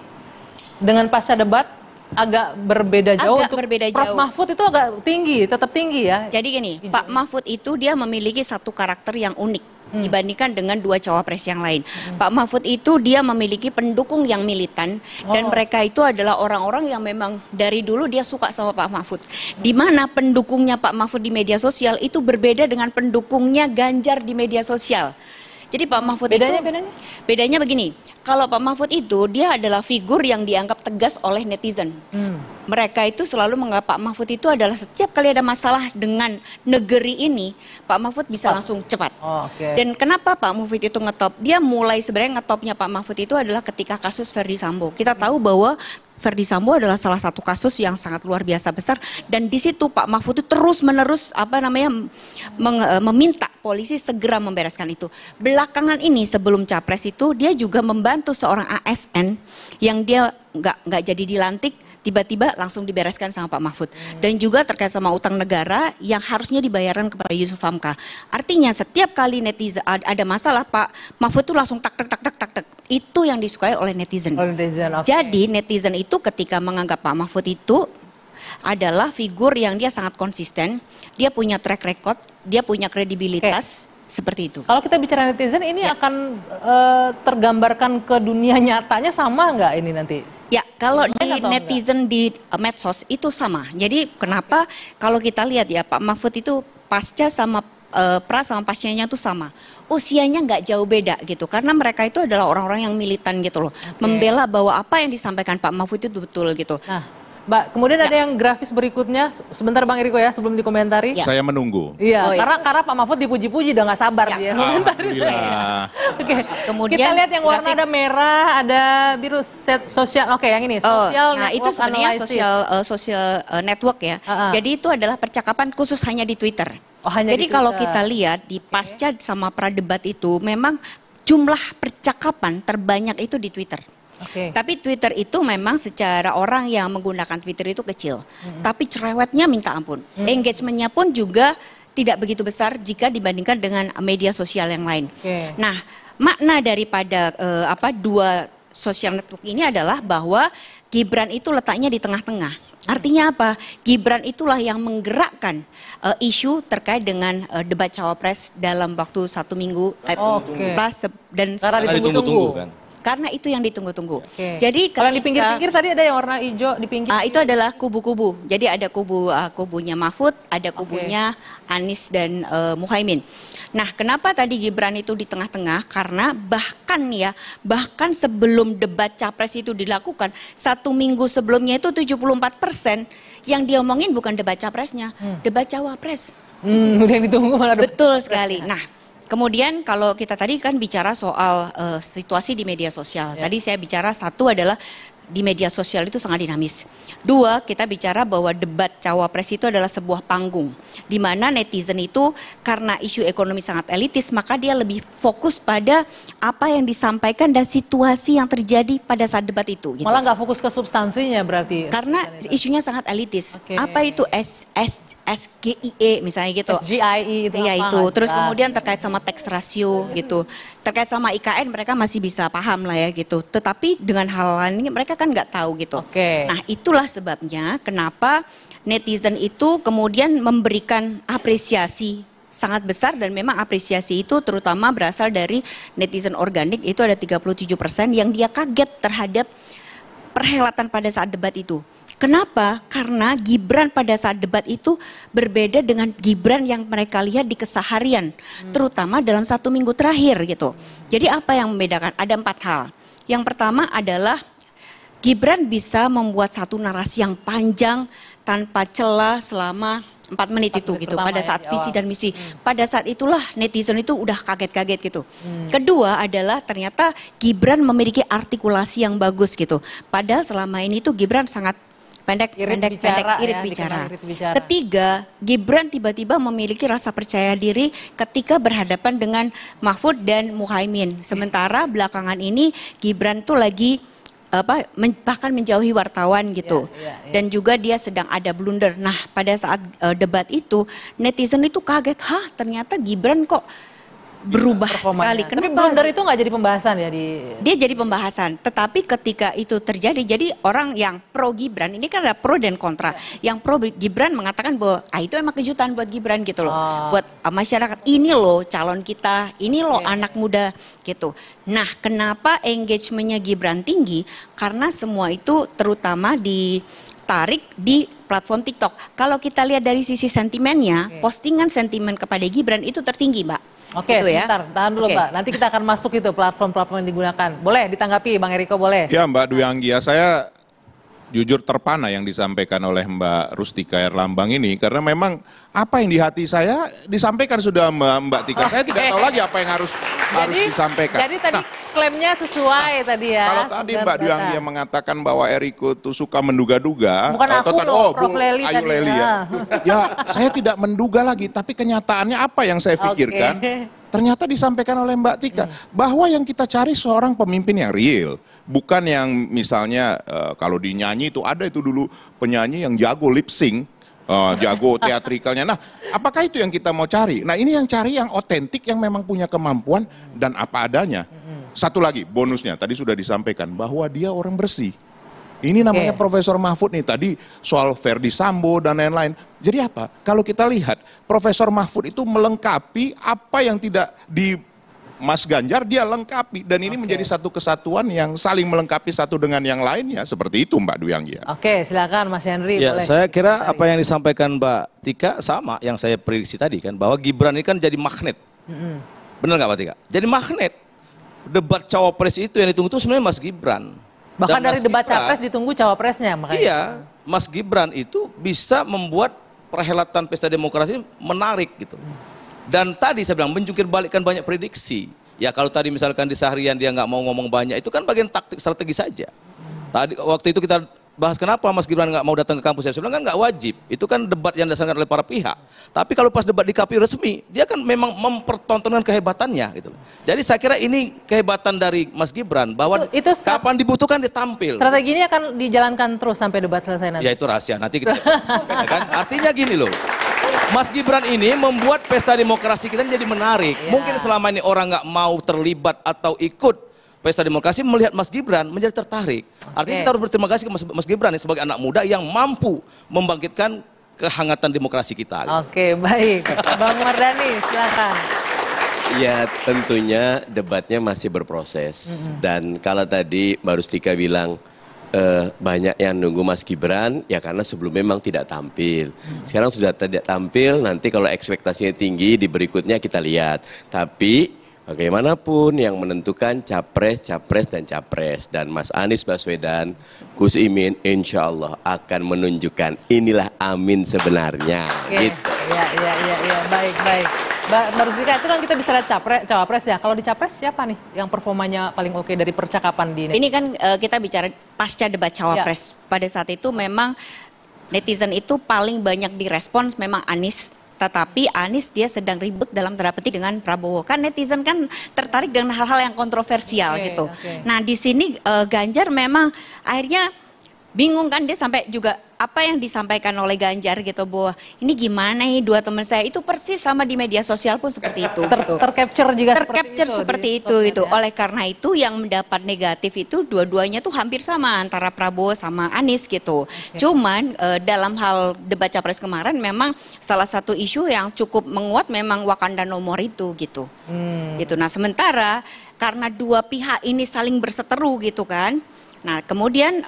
dengan pasca debat agak berbeda jauh. Agak berbeda Prof jauh. Mahfud itu agak tinggi, tetap tinggi ya. Jadi gini, Pak Mahfud itu dia memiliki satu karakter yang unik dibandingkan dengan dua cawapres yang lain. Pak Mahfud itu dia memiliki pendukung yang militan dan mereka itu adalah orang-orang yang memang dari dulu dia suka sama Pak Mahfud. Di mana pendukungnya Pak Mahfud di media sosial itu berbeda dengan pendukungnya Ganjar di media sosial. Jadi Pak Mahfud bedanya begini, kalau Pak Mahfud itu dia adalah figur yang dianggap tegas oleh netizen. Mereka itu selalu menganggap Pak Mahfud itu adalah setiap kali ada masalah dengan negeri ini, Pak Mahfud bisa langsung cepat. Dan kenapa Pak Mahfud itu ngetop? Dia mulai sebenarnya ngetopnya Pak Mahfud itu adalah ketika kasus Verdi Sambo. Kita tahu bahwa Verdi Sambo adalah salah satu kasus yang sangat luar biasa besar dan di situ Pak Mahfud itu terus-menerus meminta polisi segera membereskan itu. Belakangan ini sebelum capres itu dia juga membantu seorang ASN yang dia nggak jadi dilantik, tiba-tiba langsung dibereskan sama Pak Mahfud. Dan juga terkait sama utang negara yang harusnya dibayarkan kepada Yusuf Hamka. Artinya setiap kali netizen ada masalah, Pak Mahfud tuh langsung tak. Itu yang disukai oleh netizen. Jadi netizen itu ketika menganggap Pak Mahfud itu adalah figur yang dia sangat konsisten, dia punya track record, dia punya kredibilitas. Seperti itu. Kalau kita bicara netizen ini akan tergambarkan ke dunia nyatanya sama nggak ini nanti? Ya, kalau di netizen di medsos itu sama. Jadi kenapa kalau kita lihat ya Pak Mahfud itu pasca sama pra sama pascanya itu sama. Usianya nggak jauh beda gitu. Karena mereka itu adalah orang-orang yang militan gitu loh. Membela bahwa apa yang disampaikan Pak Mahfud itu betul gitu. Nah, Mbak, kemudian ada yang grafis berikutnya. Sebentar Bang Eriko ya, sebelum dikomentari. Saya menunggu. Iya, karena Pak Mahfud dipuji-puji udah nggak sabar dia komentari. Oke. Kemudian kita lihat yang warna ada merah, ada biru, set sosial. Oke, yang ini sosial nah itu sebenarnya social network ya. Jadi itu adalah percakapan khusus hanya di Twitter. Jadi kalau kita lihat di pasca sama pradebat itu memang jumlah percakapan terbanyak itu di Twitter. Tapi Twitter itu memang secara orang yang menggunakan Twitter itu kecil. Tapi cerewetnya minta ampun. Engagementnya pun juga tidak begitu besar jika dibandingkan dengan media sosial yang lain. Nah, makna daripada dua social network ini adalah bahwa Gibran itu letaknya di tengah-tengah. Artinya apa? Gibran itulah yang menggerakkan isu terkait dengan debat cawapres dalam waktu 1 minggu dan ditunggu-tunggu kan. karena itu yang ditunggu-tunggu. Jadi kalau di pinggir-pinggir tadi ada yang warna hijau di pinggir. Itu adalah kubu-kubu. Jadi ada kubunya Mahfud, ada kubunya Anies dan Muhaimin. Nah, kenapa tadi Gibran itu di tengah-tengah? Karena bahkan sebelum debat capres itu dilakukan, 1 minggu sebelumnya itu 74% yang diomongin bukan debat capresnya, debat cawapres. Udah ditunggu malah. Betul sekali. Nah, kemudian kalau kita tadi kan bicara soal situasi di media sosial. Tadi saya bicara satu adalah di media sosial itu sangat dinamis. 2, kita bicara bahwa debat cawapres itu adalah sebuah panggung di mana netizen itu karena isu ekonomi sangat elitis, maka dia lebih fokus pada apa yang disampaikan dan situasi yang terjadi pada saat debat itu. Gitu. Malah nggak fokus ke substansinya berarti. Karena isunya sangat elitis. Apa itu SGIE misalnya gitu. SGIE itu ya apa, itu. Terus jelas. kemudian terkait sama tax ratio gitu. Terkait sama IKN mereka masih bisa paham lah ya gitu. Tetapi dengan hal lain mereka kan nggak tahu gitu. Nah, itulah sebabnya kenapa netizen itu kemudian memberikan apresiasi sangat besar, dan memang apresiasi itu terutama berasal dari netizen organik, itu ada 37% yang dia kaget terhadap perhelatan pada saat debat itu. Kenapa? Karena Gibran pada saat debat itu berbeda dengan Gibran yang mereka lihat di keseharian, terutama dalam 1 minggu terakhir gitu. Jadi apa yang membedakan? Ada 4 hal. Yang pertama adalah Gibran bisa membuat satu narasi yang panjang tanpa celah selama 4 menit itu gitu pada saat visi dan misi. Pada saat itulah netizen itu udah kaget-kaget gitu. Kedua adalah ternyata Gibran memiliki artikulasi yang bagus gitu. Padahal selama ini tuh Gibran sangat irit bicara. Ketiga, Gibran tiba-tiba memiliki rasa percaya diri ketika berhadapan dengan Mahfud dan Muhaimin. Sementara belakangan ini Gibran tuh lagi bahkan menjauhi wartawan gitu. Dan juga dia sedang ada blunder. Nah, pada saat debat itu netizen itu kaget, ternyata Gibran kok berubah sekali. Tapi blunder itu nggak jadi pembahasan ya Dia jadi pembahasan. Tetapi ketika itu terjadi, jadi orang yang pro Gibran, ini kan ada pro dan kontra. Yang pro Gibran mengatakan bahwa itu emang kejutan buat Gibran gitu loh. Buat masyarakat, ini loh calon kita, ini loh anak muda gitu. Nah, kenapa engagementnya Gibran tinggi? Karena semua itu terutama ditarik di platform TikTok. Kalau kita lihat dari sisi sentimennya, postingan sentimen kepada Gibran itu tertinggi, Mbak. Gitu sebentar, tahan dulu Mbak. Nanti kita akan masuk itu platform-platform yang digunakan. Boleh ditanggapi Bang Eriko, boleh? Ya Mbak Dwi Anggia, saya jujur terpana yang disampaikan oleh Mbak Rustika Herlambang ini, karena memang apa yang di hati saya disampaikan sudah Mbak Tika. Saya tidak tahu lagi apa yang harus disampaikan. Jadi tadi klaimnya sesuai tadi ya. Kalau tadi Mbak Dwi Anggia mengatakan bahwa Eriko itu suka menduga-duga. Bukan aku loh, Prof. Leli tadi. Ya, saya tidak menduga lagi, tapi kenyataannya apa yang saya pikirkan, ternyata disampaikan oleh Mbak Tika, bahwa yang kita cari seorang pemimpin yang real. Bukan yang misalnya kalau dinyanyi itu ada itu dulu penyanyi yang jago lip sync, jago teatrikalnya. Nah, apakah itu yang kita mau cari? Nah, ini yang cari yang otentik, yang memang punya kemampuan dan apa adanya. Satu lagi bonusnya, tadi sudah disampaikan bahwa dia orang bersih. Ini namanya Profesor Mahfud nih, tadi soal Verdi Sambo dan lain-lain. Jadi apa? Kalau kita lihat, Profesor Mahfud itu melengkapi apa yang tidak di Mas Ganjar, dia lengkapi. Dan ini menjadi satu kesatuan yang saling melengkapi satu dengan yang lainnya. Seperti itu Mbak Dwi Anggia. Oke, silakan Mas Henry. Ya, boleh. saya kira apa yang disampaikan Mbak Tika sama yang saya prediksi tadi kan. Bahwa Gibran ini kan jadi magnet. Benar nggak Mbak Tika? Jadi magnet. Debat cawapres itu yang ditunggu itu sebenarnya Mas Gibran. Bahkan dari debat capres ditunggu cawapresnya makanya. Iya, Mas Gibran itu bisa membuat perhelatan pesta demokrasi menarik gitu. Dan tadi saya bilang menjungkir balikkan banyak prediksi. Ya kalau tadi misalkan di seharian dia nggak mau ngomong banyak, itu kan bagian taktik strategi saja. Tadi waktu itu kita bahas kenapa Mas Gibran nggak mau datang ke kampus, saya bilang kan nggak wajib. Itu kan debat yang disasarkan oleh para pihak. Tapi kalau pas debat di KPU resmi, dia kan memang mempertontonkan kehebatannya gitu. Jadi saya kira ini kehebatan dari Mas Gibran bahwa itu kapan dibutuhkan dia tampil. Strategi ini akan dijalankan terus sampai debat selesai nanti. Ya itu rahasia. Nanti kita kan artinya gini loh. Mas Gibran ini membuat pesta demokrasi kita jadi menarik. Mungkin selama ini orang nggak mau terlibat atau ikut pesta demokrasi, melihat Mas Gibran menjadi tertarik. Artinya kita harus berterima kasih ke Mas Gibran sebagai anak muda yang mampu membangkitkan kehangatan demokrasi kita. Oke, baik. Bang Mardhani, silakan. Ya tentunya debatnya masih berproses. Dan kalau tadi Mbak Rustika bilang banyak yang nunggu Mas Gibran, ya karena sebelum memang tidak tampil. Sekarang sudah tidak tampil, nanti kalau ekspektasinya tinggi di berikutnya kita lihat. Tapi bagaimanapun yang menentukan capres, dan capres. Dan Mas Anies Baswedan, Gus Imin insya Allah akan menunjukkan inilah Amin sebenarnya. Oke. Gitu. Ya, baik. Mbak Rustika, itu kan kita bisa lihat cawapres ya. Kalau di capres siapa nih yang performanya paling oke dari percakapan di Ini kan kita bicara pasca debat cawapres. Pada saat itu memang netizen itu paling banyak direspons memang Anies. Tetapi Anies dia sedang ribut dalam tanda petik dengan Prabowo. Kan netizen kan tertarik dengan hal-hal yang kontroversial gitu. Nah di sini Ganjar memang akhirnya bingung kan, dia sampai juga apa yang disampaikan oleh Ganjar gitu, bahwa ini gimana nih dua teman saya itu persis sama di media sosial pun seperti itu. Tercapture juga seperti itu gitu. Oleh karena itu yang mendapat negatif itu dua-duanya tuh hampir sama antara Prabowo sama Anies gitu. Cuman dalam hal debat capres kemarin memang salah satu isu yang cukup menguat memang Wakanda Nomor itu gitu. Gitu. Nah sementara karena dua pihak ini saling berseteru gitu kan. Nah kemudian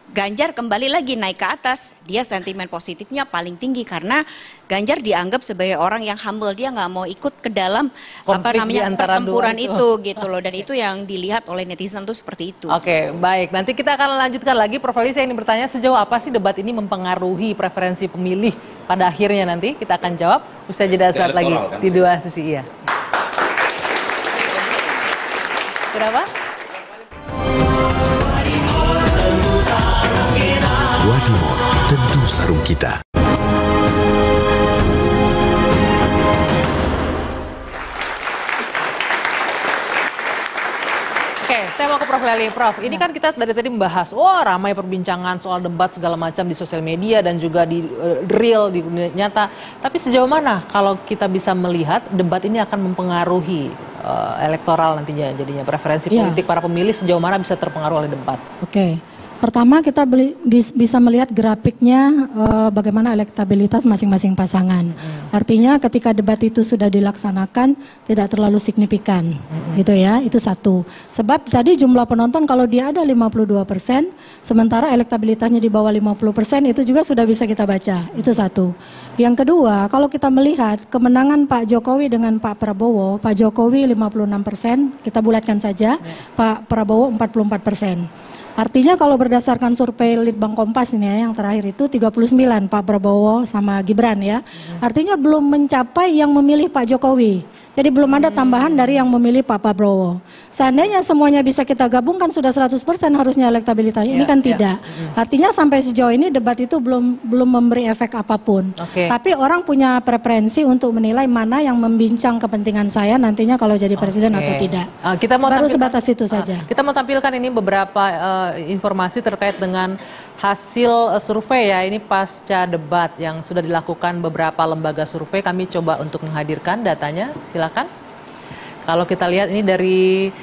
Ganjar kembali lagi naik ke atas, dia sentimen positifnya paling tinggi karena Ganjar dianggap sebagai orang yang humble, dia nggak mau ikut ke dalam pertempuran itu gitu loh, dan itu yang dilihat oleh netizen tuh seperti itu. Oke, baik. Nanti kita akan lanjutkan lagi. Prof. Ali, saya ingin bertanya sejauh apa sih debat ini mempengaruhi preferensi pemilih pada akhirnya, nanti kita akan jawab usai jeda saat lagi di Dua Sisi. Iya. Kenapa? Wadimor, tentu sarung kita. Oke, saya mau ke Prof. Ali. Prof, ini kan kita dari tadi membahas, ramai perbincangan soal debat segala macam di sosial media dan juga di real, di dunia nyata. Tapi sejauh mana kalau kita bisa melihat debat ini akan mempengaruhi elektoral nantinya, jadinya preferensi politik para pemilih sejauh mana bisa terpengaruh oleh debat? Oke. Pertama kita bisa melihat grafiknya bagaimana elektabilitas masing-masing pasangan. Artinya ketika debat itu sudah dilaksanakan tidak terlalu signifikan, gitu ya. Itu satu. Sebab tadi jumlah penonton kalau dia ada 52%, sementara elektabilitasnya di bawah 50%, itu juga sudah bisa kita baca. Itu satu. Yang kedua, kalau kita melihat kemenangan Pak Jokowi dengan Pak Prabowo, Pak Jokowi 56%, kita bulatkan saja, Pak Prabowo 44%. Artinya kalau berdasarkan survei Litbang Kompas ini ya, yang terakhir itu 39 Pak Prabowo sama Gibran ya. Artinya belum mencapai yang memilih Pak Jokowi. Jadi belum ada tambahan dari yang memilih Pak Prabowo. Seandainya semuanya bisa kita gabungkan sudah 100% harusnya elektabilitasnya. Ini kan tidak. Artinya sampai sejauh ini debat itu belum memberi efek apapun. Tapi orang punya preferensi untuk menilai mana yang membincang kepentingan saya nantinya kalau jadi presiden atau tidak. Kita mau baru sebatas itu saja. Kita mau tampilkan ini beberapa informasi terkait dengan hasil survei ya. Ini pasca debat yang sudah dilakukan beberapa lembaga survei. Kami coba untuk menghadirkan datanya. Silakan. Kalau kita lihat ini dari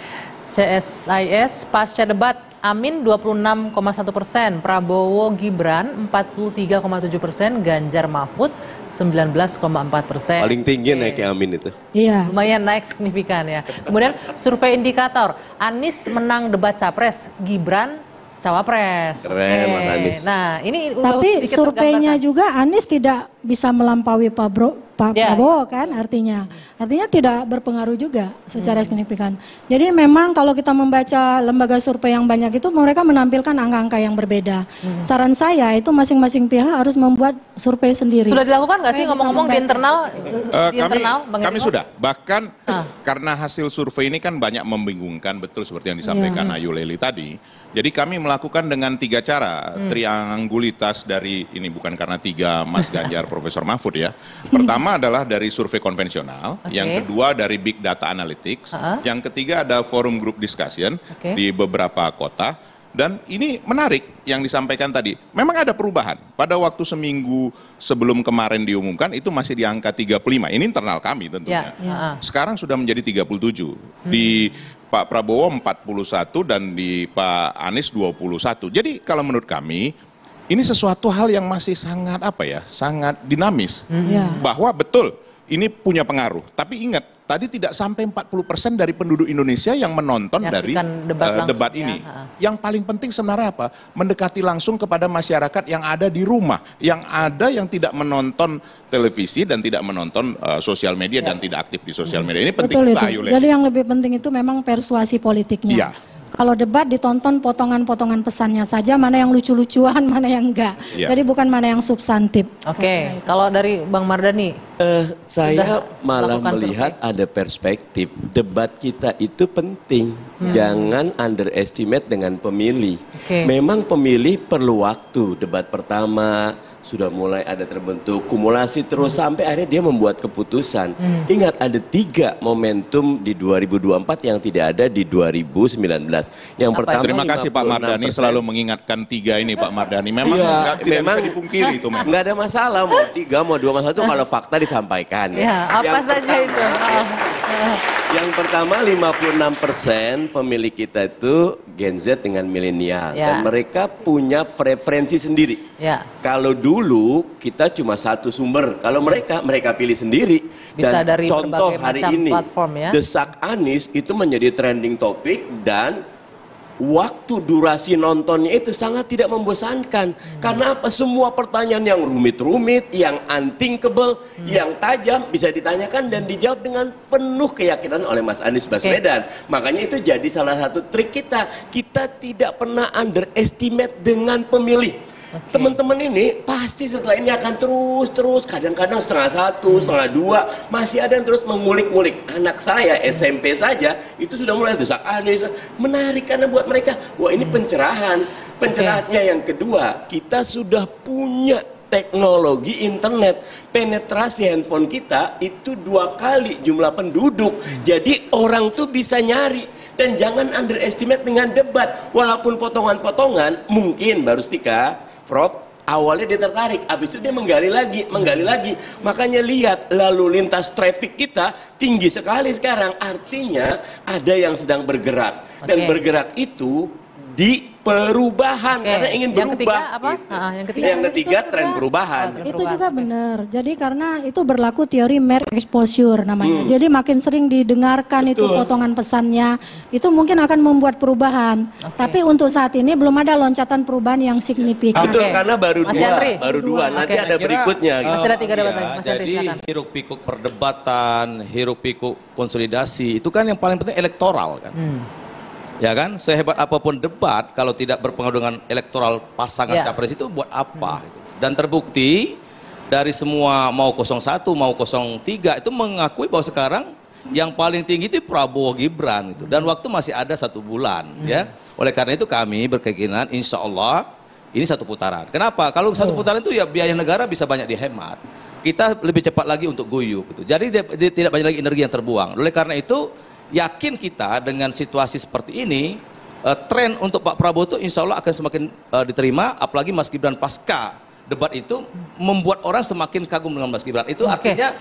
CSIS pasca debat, Amin 26,1%, Prabowo Gibran 43,7%, Ganjar Mahfud 19,4%. Paling tinggi naiknya Amin itu. Iya. Lumayan naik signifikan ya. Kemudian survei indikator, Anies menang debat capres, Gibran cawapres. Keren Mas Anies. Nah ini tapi surveinya juga Anies tidak bisa melampaui Pak Prabowo kan, artinya tidak berpengaruh juga secara signifikan. Jadi memang kalau kita membaca lembaga survei yang banyak itu mereka menampilkan angka-angka yang berbeda. Saran saya itu masing-masing pihak harus membuat survei sendiri. Sudah dilakukan nggak sih ngomong-ngomong di internal? Kami sudah, bahkan karena hasil survei ini kan banyak membingungkan, betul seperti yang disampaikan Ayu Leli tadi. Jadi kami melakukan dengan 3 cara, triangulitas dari, ini bukan karena 3 Mas Ganjar Profesor Mahfud ya. Pertama adalah dari survei konvensional, yang kedua dari big data analytics, yang ketiga ada forum group discussion di beberapa kota. Dan ini menarik yang disampaikan tadi, memang ada perubahan. Pada waktu seminggu sebelum kemarin diumumkan itu masih di angka 35, ini internal kami tentunya. Sekarang sudah menjadi 37, di Pak Prabowo 41 dan di Pak Anies 21. Jadi kalau menurut kami, ini sesuatu hal yang masih sangat sangat dinamis. Bahwa betul ini punya pengaruh. Tapi ingat, tadi tidak sampai 40% dari penduduk Indonesia yang menonton dari debat ini. Yang paling penting sebenarnya apa? Mendekati langsung kepada masyarakat yang ada di rumah, yang tidak menonton televisi dan tidak menonton sosial media dan tidak aktif di sosial media. Ini penting. Betul itu. Jadi yang lebih penting itu memang persuasi politiknya. Iya. Kalau debat ditonton potongan-potongan pesannya saja, mana yang lucu-lucuan, mana yang enggak. Ya. Jadi bukan mana yang substantif. Oke, kalau dari Bang Mardhani? Saya malah melihat ada perspektif. Debat kita itu penting. Jangan underestimate dengan pemilih. Memang pemilih perlu waktu. Debat pertama sudah mulai ada terbentuk kumulasi terus sampai akhirnya dia membuat keputusan. Ingat ada 3 momentum di 2024 yang tidak ada di 2019. Yang pertama, terima kasih Pak Mardhani selalu mengingatkan 3 ini Pak Mardhani. Memang tidak bisa dipungkiri itu memang. Nggak ada masalah mau 3 mau 2 mau 1 kalau fakta disampaikan. Ya, apa saja itu? Yang pertama 56% pemilih kita itu Gen Z dengan milenial dan mereka punya preferensi sendiri. Kalau dulu kita cuma satu sumber, kalau mereka pilih sendiri. Bisa dan dari contoh hari ini platform, desak Anies itu menjadi trending topik dan waktu durasi nontonnya itu sangat tidak membosankan. Karena apa? Semua pertanyaan yang rumit-rumit, yang unthinkable, yang tajam bisa ditanyakan dan dijawab dengan penuh keyakinan oleh Mas Anies Baswedan. Makanya itu jadi salah satu trik kita. Kita tidak pernah underestimate dengan pemilih. Teman-teman ini pasti setelah ini akan terus kadang-kadang 1:30, 1:30 masih ada yang terus mengulik-ngulik. Anak saya SMP saja itu sudah mulai desak Anies, menarik karena buat mereka wah ini pencerahan. Pencerahannya yang kedua, kita sudah punya teknologi internet, penetrasi handphone kita itu 2 kali jumlah penduduk. Jadi orang tuh bisa nyari. Dan jangan underestimate dengan debat. Walaupun potongan-potongan mungkin Mbak Rustika, Prof, awalnya dia tertarik, habis itu dia menggali lagi. Makanya lihat lalu lintas traffic kita tinggi sekali sekarang. Artinya ada yang sedang bergerak. Dan bergerak itu di perubahan karena ingin berubah. Yang ketiga tren perubahan. Itu juga benar. Jadi karena itu berlaku teori mere exposure namanya. Jadi makin sering didengarkan itu potongan pesannya, itu mungkin akan membuat perubahan. Tapi untuk saat ini belum ada loncatan perubahan yang signifikan. Betul, karena baru dua. Nanti ada berikutnya. Masih ada 3 debat lagi. Mas Henry, jadi hiruk pikuk perdebatan, hiruk pikuk konsolidasi itu kan yang paling penting elektoral kan. Ya kan, sehebat apapun debat kalau tidak berpengaruh dengan elektoral pasangan capres itu buat apa? Dan terbukti dari semua mau 01 mau 03 itu mengakui bahwa sekarang yang paling tinggi itu Prabowo Gibran itu. Dan waktu masih ada 1 bulan ya. Oleh karena itu kami berkeyakinan insya Allah ini 1 putaran. Kenapa? Kalau 1 putaran itu ya biaya negara bisa banyak dihemat. Kita lebih cepat lagi untuk guyup gitu. Jadi tidak banyak lagi energi yang terbuang. Oleh karena itu yakin kita dengan situasi seperti ini, tren untuk Pak Prabowo itu insya Allah akan semakin diterima, apalagi Mas Gibran pasca debat itu membuat orang semakin kagum dengan Mas Gibran. Itu artinya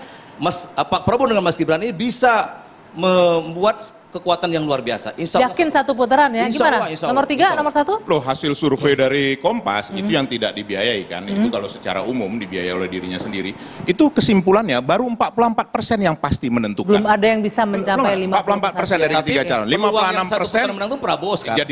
Pak Prabowo dengan Mas Gibran ini bisa membuat kekuatan yang luar biasa. Insya Allah. Yakin 1 putaran ya? Gimana? Nomor 3, nomor 1? Loh, hasil survei dari Kompas itu yang tidak dibiayai kan, itu kalau secara umum dibiayai oleh dirinya sendiri. Itu kesimpulannya baru 44% yang pasti menentukan. Belum ada yang bisa mencapai 44% dari 3 calon. 56% menang itu Prabowo sekarang.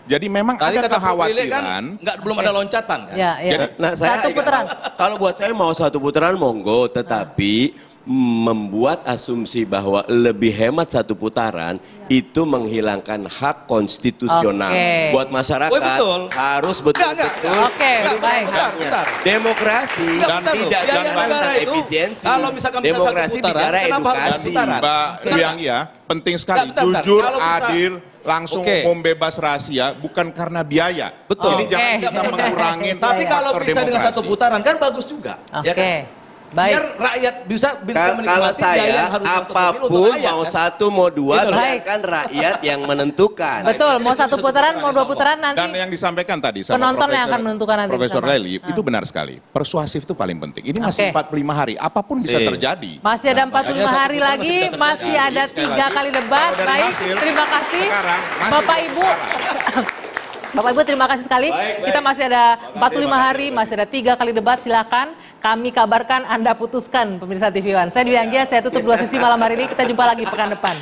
Jadi memang ada kekhawatiran. Kan, belum ada loncatan kan? Jadi, saya 1 putaran. Kalau buat saya mau 1 putaran monggo, tetapi membuat asumsi bahwa lebih hemat 1 putaran itu menghilangkan hak konstitusional buat masyarakat. Harus betul-betul demokrasi tidak tentang efisiensi. Kalau misalkan demokrasi bicara edukasi. Mbak Yang penting sekali jujur, adil, langsung umum bebas rahasia, bukan karena biaya. Betul. Ini jangan kita mengurangi. Tapi kalau bisa dengan 1 putaran kan bagus juga. Ya kan? Biar rakyat bisa menikmati. Kalau saya apapun mau 1 mau 2 biarkan rakyat yang menentukan. Betul, mau 1 putaran mau 2 putaran nanti. Dan yang disampaikan tadi sama penonton yang akan menentukan nanti. Profesor Lely itu benar sekali. Persuasif itu paling penting. Ini masih 45 hari, apapun bisa terjadi. Masih ada 45 hari lagi, masih ada 3 kali debat. Baik, terima kasih Bapak Ibu. Bapak Ibu terima kasih sekali. Kita masih ada 45 hari, masih ada 3 kali debat. Silakan kami kabarkan, Anda putuskan pemirsa TV One. Saya Dwi Anggia, saya tutup 2 sisi malam hari ini. Kita jumpa lagi pekan depan.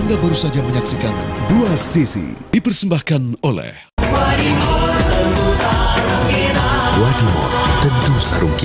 Anda baru saja menyaksikan 2 Sisi dipersembahkan oleh Wadimor, tentu sarung kita.